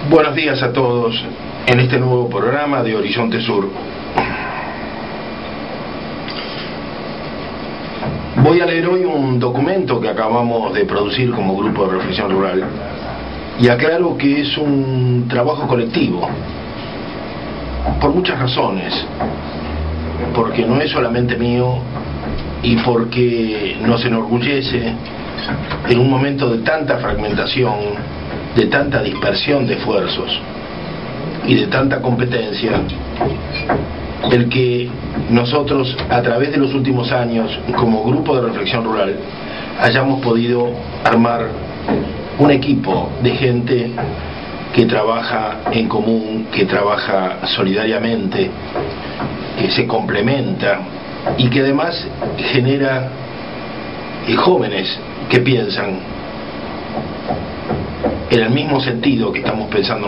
Buenos días a todos en este nuevo programa de Horizonte Sur. Voy a leer hoy un documento que acabamos de producir como Grupo de Reflexión Rural y aclaro que es un trabajo colectivo por muchas razones, porque no es solamente mío y porque nos enorgullece en un momento de tanta fragmentación, de tanta dispersión de esfuerzos y de tanta competencia, el que nosotros a través de los últimos años como Grupo de Reflexión Rural hayamos podido armar un equipo de gente que trabaja en común, que trabaja solidariamente, que se complementa y que además genera jóvenes que piensan en el mismo sentido que estamos pensando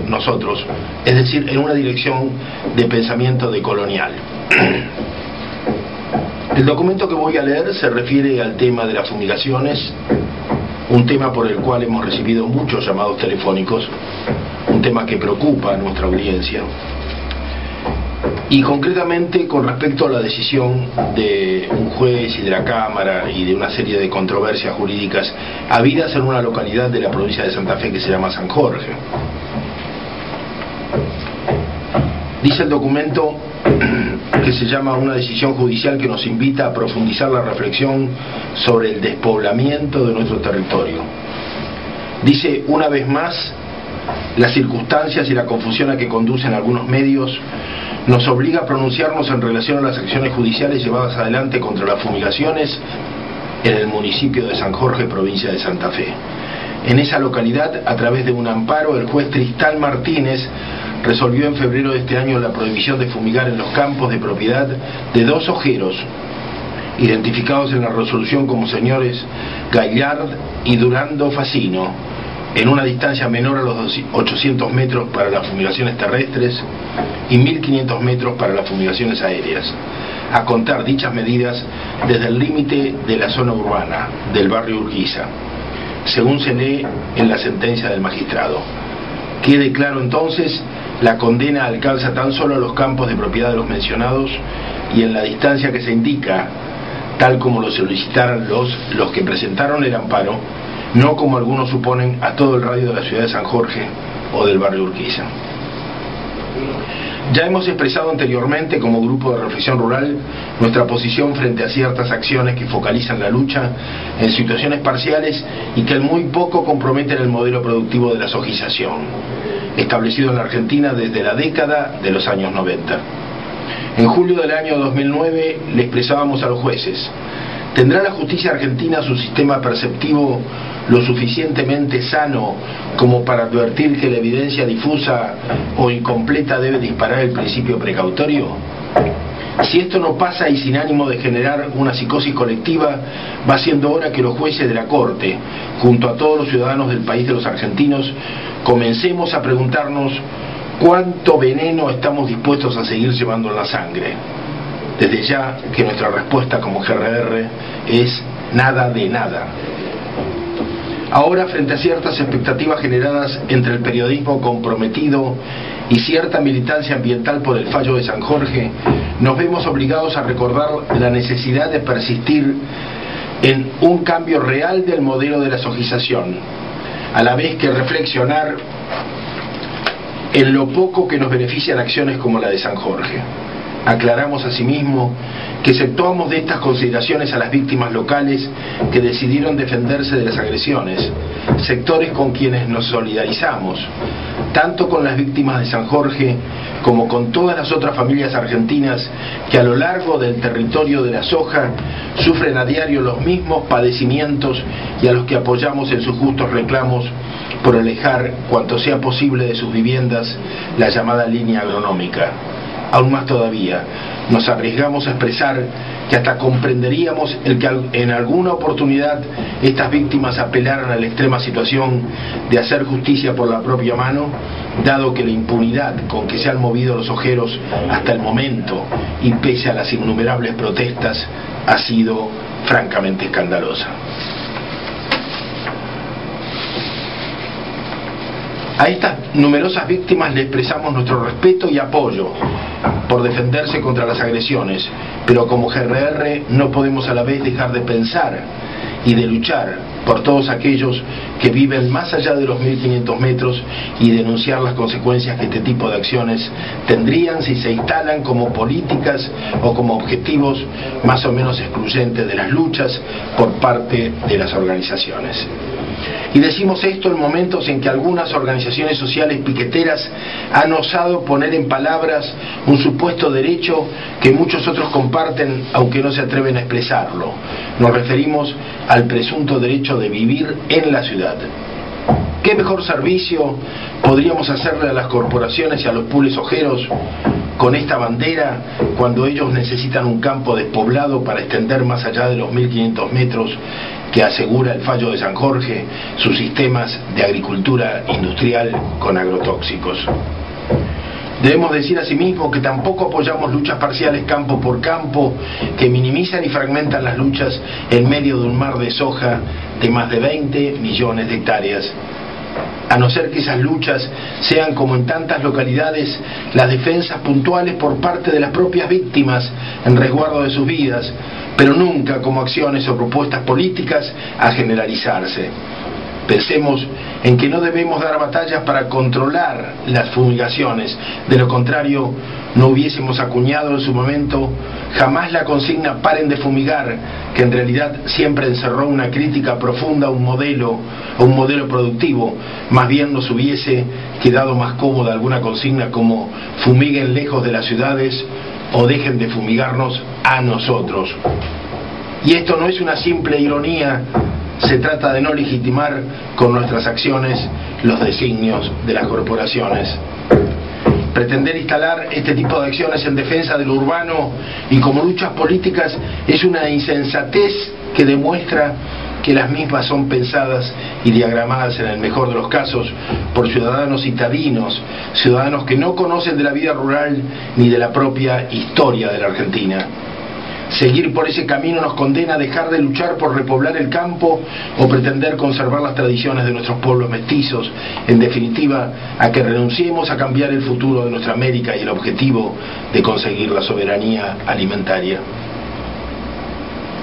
nosotros, es decir, en una dirección de pensamiento decolonial. El documento que voy a leer se refiere al tema de las fumigaciones, un tema por el cual hemos recibido muchos llamados telefónicos, un tema que preocupa a nuestra audiencia, y concretamente con respecto a la decisión de un juez y de la Cámara y de una serie de controversias jurídicas habidas en una localidad de la provincia de Santa Fe que se llama San Jorge. Dice el documento que se llama una decisión judicial que nos invita a profundizar la reflexión sobre el despoblamiento de nuestro territorio. Dice, una vez más, las circunstancias y la confusión a que conducen algunos medios nos obliga a pronunciarnos en relación a las acciones judiciales llevadas adelante contra las fumigaciones en el municipio de San Jorge, provincia de Santa Fe. En esa localidad, a través de un amparo, el juez Tristán Martínez resolvió en febrero de este año la prohibición de fumigar en los campos de propiedad de dos ojeros, identificados en la resolución como señores Gaillard y Durando Facino, en una distancia menor a los 800 metros para las fumigaciones terrestres y 1500 metros para las fumigaciones aéreas, a contar dichas medidas desde el límite de la zona urbana del barrio Urquiza, según se lee en la sentencia del magistrado. Quede claro entonces, la condena alcanza tan solo a los campos de propiedad de los mencionados y en la distancia que se indica, tal como lo solicitaron los que presentaron el amparo, no como algunos suponen a todo el radio de la ciudad de San Jorge o del barrio Urquiza. Ya hemos expresado anteriormente como Grupo de Reflexión Rural nuestra posición frente a ciertas acciones que focalizan la lucha en situaciones parciales y que en muy poco comprometen el modelo productivo de la sojización, establecido en la Argentina desde la década de los años 90. En julio del año 2009 le expresábamos a los jueces: ¿tendrá la justicia argentina su sistema perceptivo lo suficientemente sano como para advertir que la evidencia difusa o incompleta debe disparar el principio precautorio? Si esto no pasa y sin ánimo de generar una psicosis colectiva, va siendo hora que los jueces de la Corte, junto a todos los ciudadanos del país de los argentinos, comencemos a preguntarnos cuánto veneno estamos dispuestos a seguir llevando en la sangre. Desde ya que nuestra respuesta como GRR es nada de nada. Ahora, frente a ciertas expectativas generadas entre el periodismo comprometido y cierta militancia ambiental por el fallo de San Jorge, nos vemos obligados a recordar la necesidad de persistir en un cambio real del modelo de la sojización, a la vez que reflexionar en lo poco que nos benefician acciones como la de San Jorge. Aclaramos asimismo que exceptuamos de estas consideraciones a las víctimas locales que decidieron defenderse de las agresiones, sectores con quienes nos solidarizamos, tanto con las víctimas de San Jorge como con todas las otras familias argentinas que a lo largo del territorio de la soja sufren a diario los mismos padecimientos y a los que apoyamos en sus justos reclamos por alejar cuanto sea posible de sus viviendas la llamada línea agronómica. Aún más todavía, nos arriesgamos a expresar que hasta comprenderíamos el que en alguna oportunidad estas víctimas apelaran a la extrema situación de hacer justicia por la propia mano, dado que la impunidad con que se han movido los ojeros hasta el momento y pese a las innumerables protestas ha sido francamente escandalosa. A estas numerosas víctimas le expresamos nuestro respeto y apoyo por defenderse contra las agresiones, pero como GRR no podemos a la vez dejar de pensar y de luchar por todos aquellos que viven más allá de los 1500 metros y denunciar las consecuencias que este tipo de acciones tendrían si se instalan como políticas o como objetivos más o menos excluyentes de las luchas por parte de las organizaciones. Y decimos esto en momentos en que algunas organizaciones sociales piqueteras han osado poner en palabras un supuesto derecho que muchos otros comparten, aunque no se atreven a expresarlo. Nos referimos al presunto derecho de vivir en la ciudad. ¿Qué mejor servicio podríamos hacerle a las corporaciones y a los pools ojeros con esta bandera cuando ellos necesitan un campo despoblado para extender más allá de los 1500 metros que asegura el fallo de San Jorge sus sistemas de agricultura industrial con agrotóxicos? Debemos decir asimismo que tampoco apoyamos luchas parciales campo por campo que minimizan y fragmentan las luchas en medio de un mar de soja de más de 20 millones de hectáreas. A no ser que esas luchas sean, como en tantas localidades, las defensas puntuales por parte de las propias víctimas en resguardo de sus vidas, pero nunca como acciones o propuestas políticas a generalizarse. Pensemos en que no debemos dar batallas para controlar las fumigaciones, de lo contrario no hubiésemos acuñado en su momento jamás la consigna "paren de fumigar", que en realidad siempre encerró una crítica profunda a un modelo productivo. Más bien nos hubiese quedado más cómoda alguna consigna como "fumiguen lejos de las ciudades" o "dejen de fumigarnos a nosotros". Y esto no es una simple ironía, se trata de no legitimar con nuestras acciones los designios de las corporaciones. Pretender instalar este tipo de acciones en defensa de lo urbano y como luchas políticas es una insensatez que demuestra que las mismas son pensadas y diagramadas en el mejor de los casos por ciudadanos citadinos, ciudadanos que no conocen de la vida rural ni de la propia historia de la Argentina. Seguir por ese camino nos condena a dejar de luchar por repoblar el campo o pretender conservar las tradiciones de nuestros pueblos mestizos, en definitiva, a que renunciemos a cambiar el futuro de nuestra América y el objetivo de conseguir la soberanía alimentaria.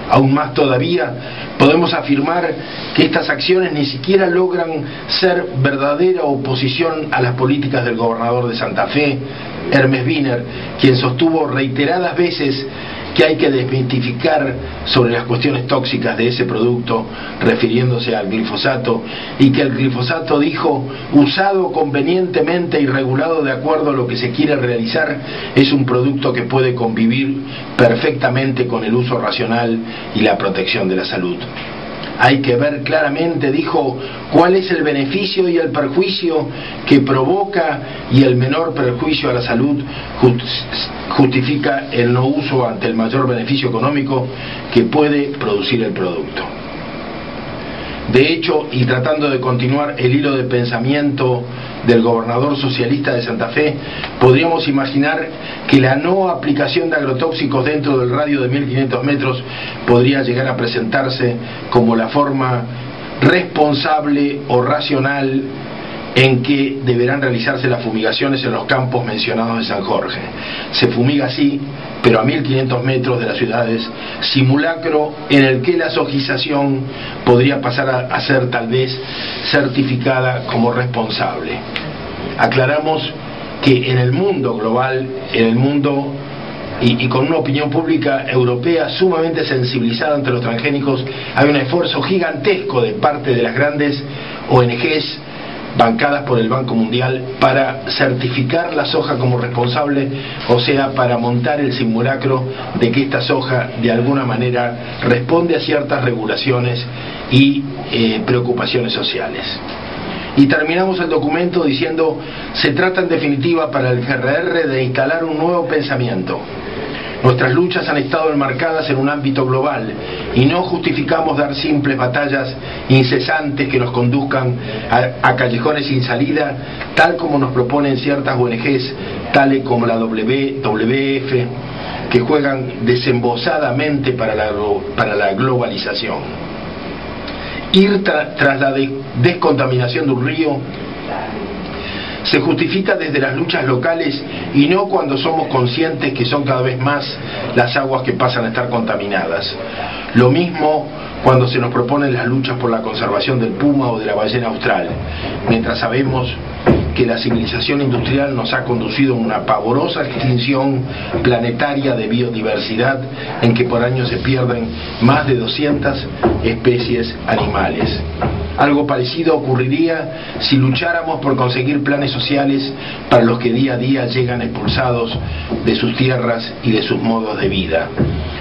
Aún más todavía, podemos afirmar que estas acciones ni siquiera logran ser verdadera oposición a las políticas del gobernador de Santa Fe, Hermes Wiener, quien sostuvo reiteradas veces que hay que desmitificar sobre las cuestiones tóxicas de ese producto, refiriéndose al glifosato, y que el glifosato, dijo, usado convenientemente y regulado de acuerdo a lo que se quiere realizar, es un producto que puede convivir perfectamente con el uso racional y la protección de la salud. Hay que ver claramente, dijo, cuál es el beneficio y el perjuicio que provoca, y el menor perjuicio a la salud justifica el no uso ante el mayor beneficio económico que puede producir el producto. De hecho, y tratando de continuar el hilo de pensamiento del gobernador socialista de Santa Fe, podríamos imaginar que la no aplicación de agrotóxicos dentro del radio de 1500 metros podría llegar a presentarse como la forma responsable o racional en que deberán realizarse las fumigaciones en los campos mencionados de San Jorge. Se fumiga así, pero a 1500 metros de las ciudades, simulacro en el que la sojización podría pasar a ser tal vez certificada como responsable. Aclaramos que en el mundo global, en el mundo y con una opinión pública europea sumamente sensibilizada ante los transgénicos, hay un esfuerzo gigantesco de parte de las grandes ONGs bancadas por el Banco Mundial para certificar la soja como responsable, o sea, para montar el simulacro de que esta soja de alguna manera responde a ciertas regulaciones y preocupaciones sociales. Y terminamos el documento diciendo: se trata en definitiva para el GRR de instalar un nuevo pensamiento. Nuestras luchas han estado enmarcadas en un ámbito global y no justificamos dar simples batallas incesantes que nos conduzcan a callejones sin salida, tal como nos proponen ciertas ONGs, tales como la WWF, que juegan desembosadamente para la globalización. Ir tras la descontaminación de un río se justifica desde las luchas locales y no cuando somos conscientes que son cada vez más las aguas que pasan a estar contaminadas. Lo mismo cuando se nos proponen las luchas por la conservación del puma o de la ballena austral, mientras sabemos que la civilización industrial nos ha conducido a una pavorosa extinción planetaria de biodiversidad en que por año se pierden más de 200 especies animales. Algo parecido ocurriría si lucháramos por conseguir planes sociales para los que día a día llegan expulsados de sus tierras y de sus modos de vida.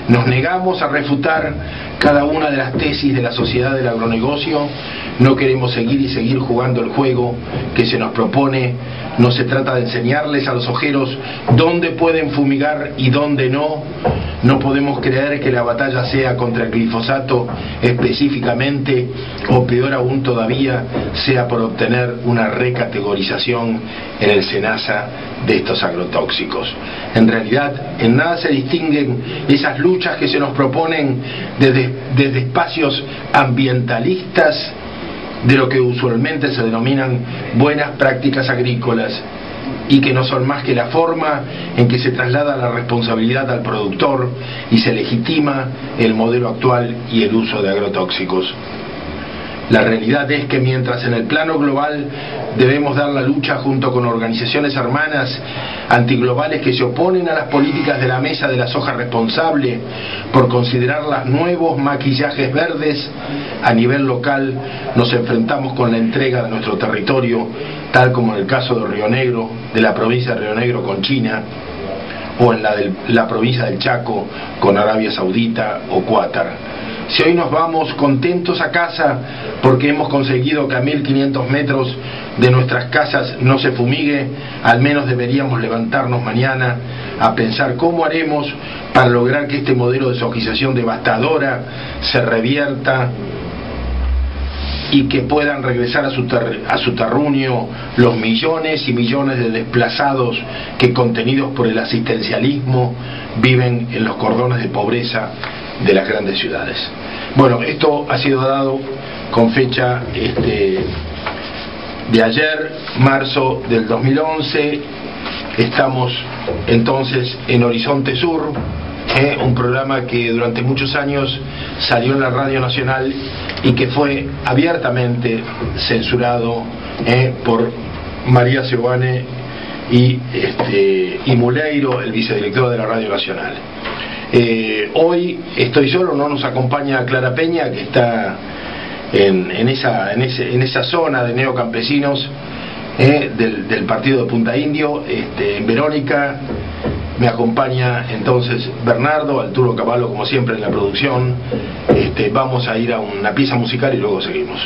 Nos negamos a refutar cada una de las tesis de la sociedad del agronegocio, no queremos seguir jugando el juego que se nos propone. No se trata de enseñarles a los ojeros dónde pueden fumigar y dónde no. No podemos creer que la batalla sea contra el glifosato específicamente, o peor aún todavía, sea por obtener una recategorización en el SENASA de estos agrotóxicos. En realidad, en nada se distinguen esas luchas que se nos proponen desde espacios ambientalistas de lo que usualmente se denominan buenas prácticas agrícolas, y que no son más que la forma en que se traslada la responsabilidad al productor y se legitima el modelo actual y el uso de agrotóxicos. La realidad es que mientras en el plano global debemos dar la lucha junto con organizaciones hermanas antiglobales que se oponen a las políticas de la mesa de la soja responsable por considerarlas nuevos maquillajes verdes, a nivel local nos enfrentamos con la entrega de nuestro territorio, tal como en el caso de Río Negro, de la provincia de Río Negro con China, o en la provincia del Chaco con Arabia Saudita o Qatar. Si hoy nos vamos contentos a casa porque hemos conseguido que a 1500 metros de nuestras casas no se fumigue, al menos deberíamos levantarnos mañana a pensar cómo haremos para lograr que este modelo de sojización devastadora se revierta y que puedan regresar a su terruño los millones y millones de desplazados que, contenidos por el asistencialismo, viven en los cordones de pobreza de las grandes ciudades. Bueno, esto ha sido dado con fecha de ayer, marzo del 2011. Estamos entonces en Horizonte Sur, un programa que durante muchos años salió en la Radio Nacional y que fue abiertamente censurado por María Seoane y Muleiro, el vicedirector de la Radio Nacional. Hoy estoy solo, no nos acompaña Clara Peña, que está en esa zona de neocampesinos del partido de Punta Indio. Verónica, me acompaña entonces Bernardo, Arturo Cavallo como siempre en la producción. Vamos a ir a una pieza musical y luego seguimos.